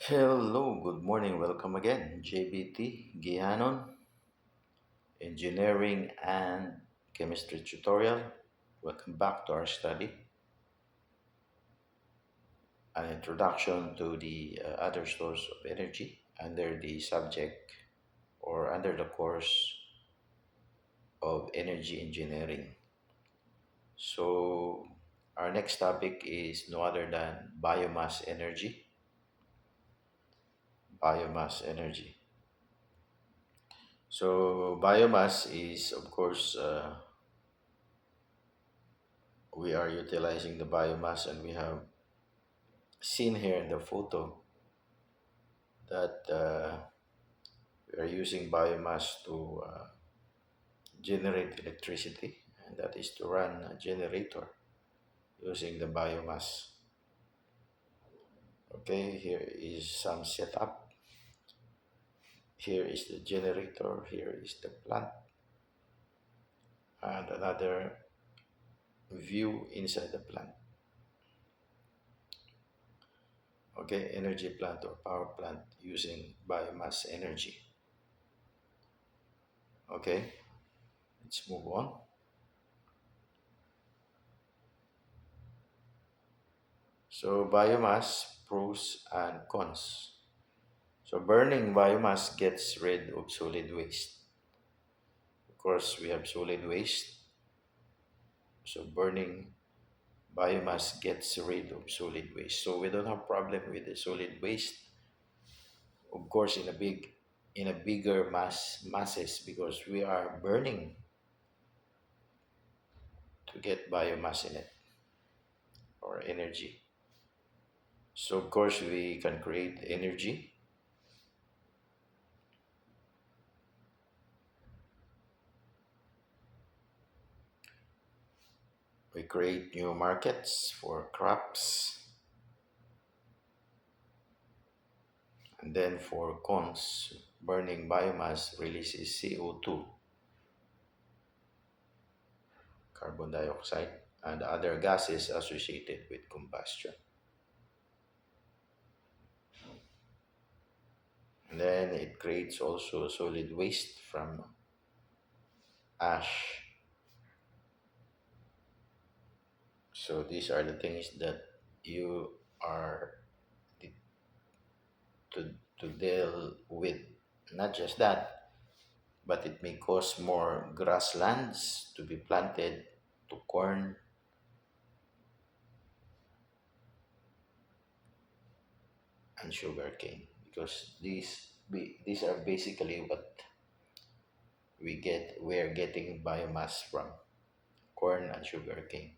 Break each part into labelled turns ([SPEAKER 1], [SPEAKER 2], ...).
[SPEAKER 1] Hello, good morning. Welcome again. JBTeguihanon, Engineering and Chemistry tutorial. Welcome back to our study. An introduction to the other source of energy under the subject or under the course of energy engineering. So, our next topic is no other than biomass energy. Biomass energy. So, biomass is, of course, we are utilizing the biomass, and we have seen here in the photo that we are using biomass to generate electricity, and that is to run a generator using the biomass. Okay, here is some setup. Here is the generator, here is the plant, and another view inside the plant. Okay, energy plant or power plant using biomass energy. Okay, let's move on. So, biomass pros and cons. So, burning biomass gets rid of solid waste. Of course, we have solid waste. So, burning biomass gets rid of solid waste. So, we don't have problem with the solid waste. Of course, in a bigger masses, because we are burning to get biomass in it or energy. So, of course, we can create energy. We create new markets for crops. And then for cons, burning biomass releases CO2, carbon dioxide, and other gases associated with combustion. And then it creates also solid waste from ash. So these are the things that you are to, to deal with. Not just that, but it may cause more grasslands to be planted to corn and sugarcane, because these are basically what we are getting biomass from corn and sugarcane.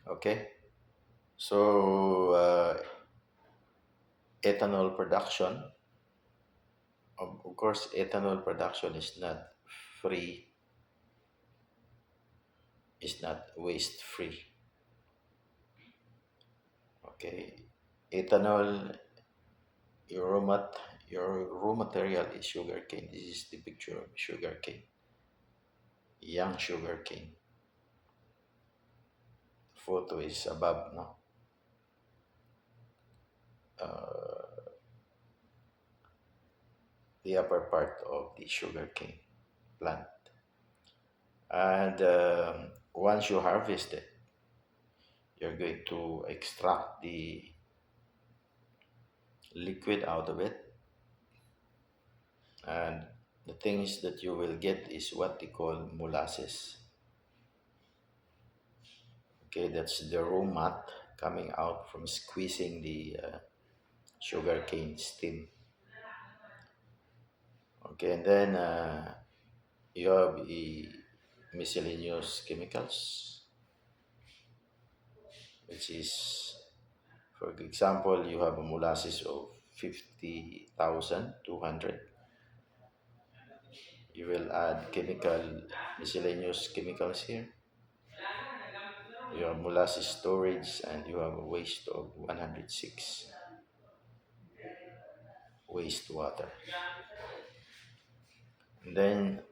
[SPEAKER 1] Okay, so ethanol production, of course, ethanol production free is not waste free. Okay, ethanol, your your raw material is sugarcane. This is the picture of sugarcane, young sugarcane. Photo is above, no, uh, the upper part of the sugarcane plant. And once you harvest it, you're going to extract the liquid out of it, and the things that you will get is what they call molasses. Okay, that's the raw mat coming out from squeezing the sugarcane stem. Okay, and then you have the miscellaneous chemicals, which is, for example, you have a molasses of 50,200. You will add miscellaneous chemicals here. You have molasses storage, and you have a waste of 106 wastewater. And then,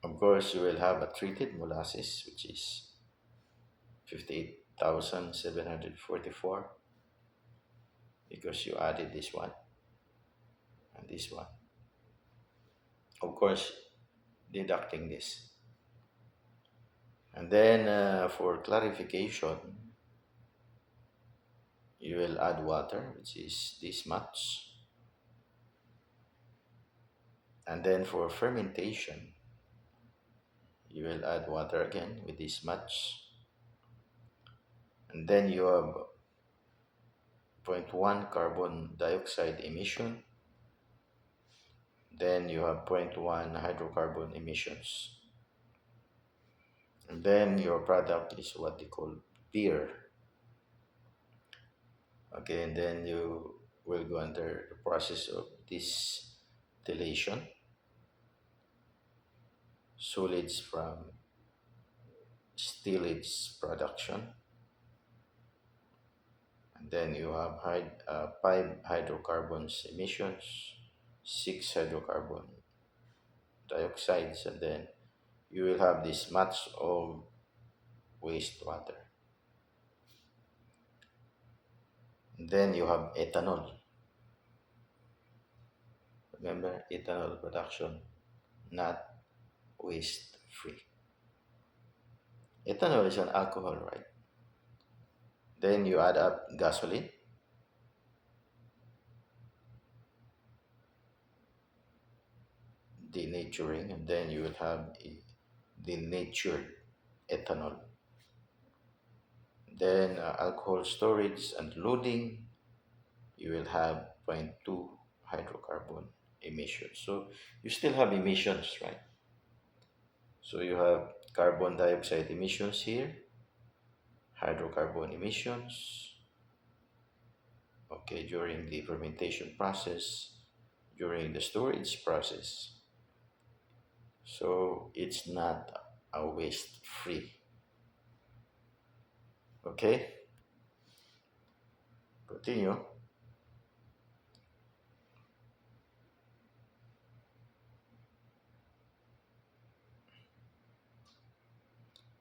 [SPEAKER 1] of course, you will have a treated molasses, which is 1744 because you added this one and this one. Of course, deducting this. And then for clarification, you will add water, which is this much. And then for fermentation, you will add water again with this much. And then you have zero point 0.1 carbon dioxide emission. Then you have zero point 0.1 hydrocarbon emissions. And then your product is what they call beer. Okay, and then you will go under the process of distillation, solids from stillage production. And then you have 5 hydrocarbons emissions, 6 hydrocarbon dioxides, and then you will have this much of wastewater. And then you have ethanol. Remember, ethanol production, not waste free. Ethanol is an alcohol, right? Then you add up gasoline, denaturing, and then you will have a denatured ethanol. Then alcohol storage and loading, you will have zero point 0.2 hydrocarbon emissions. So you still have emissions, right? So you have carbon dioxide emissions here, hydrocarbon emissions, okay, during the fermentation process, during the storage process. So it's not a waste free. Okay, continue.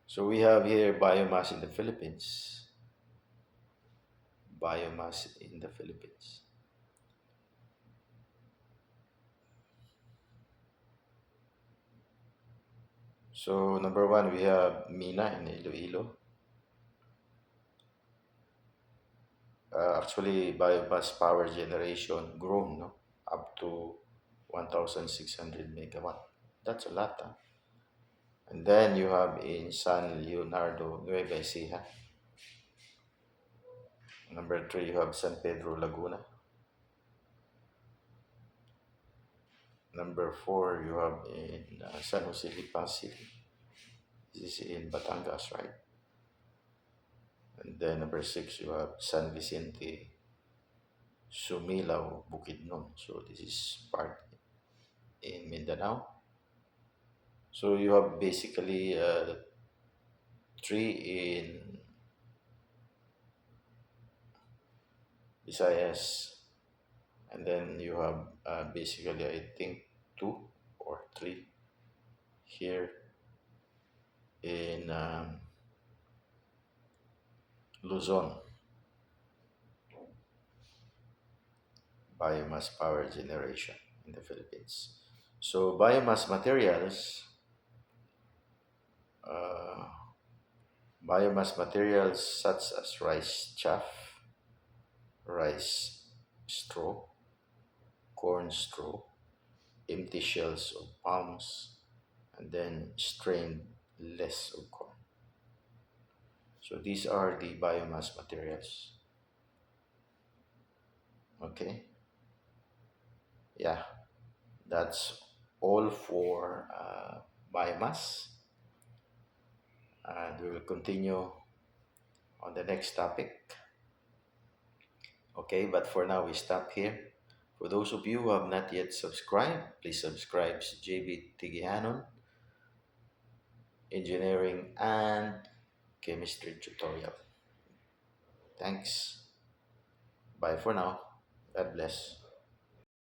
[SPEAKER 1] So we have here biomass in the Philippines. Biomass in the Philippines. So number one, we have Mina in Iloilo. Actually, biomass power generation grown, no, up to 1,600 megawatt. That's a lot. Huh? And then you have in San Leonardo, Nueva Ecija. Number three, you have San Pedro Laguna. Number four, you have in San Jose Lipa City. This is in Batangas, right? And then number six, you have San Vicente, Sumilao, Bukidnon. So this is part in Mindanao. So you have basically three in Visayas, and then you have basically I think two or three here in Luzon, biomass power generation in the Philippines. So uh, biomass materials such as rice chaff, rice straw, corn straw, empty shells of palms, and then strained less of corn. So these are the biomass materials. Okay, yeah, that's all for biomass, and we will continue on the next topic. Okay, but for now we stop here. For those of you who have not yet subscribed, please subscribe to JB Tigihanon Engineering and Chemistry Tutorial. Thanks. Bye for now. God bless.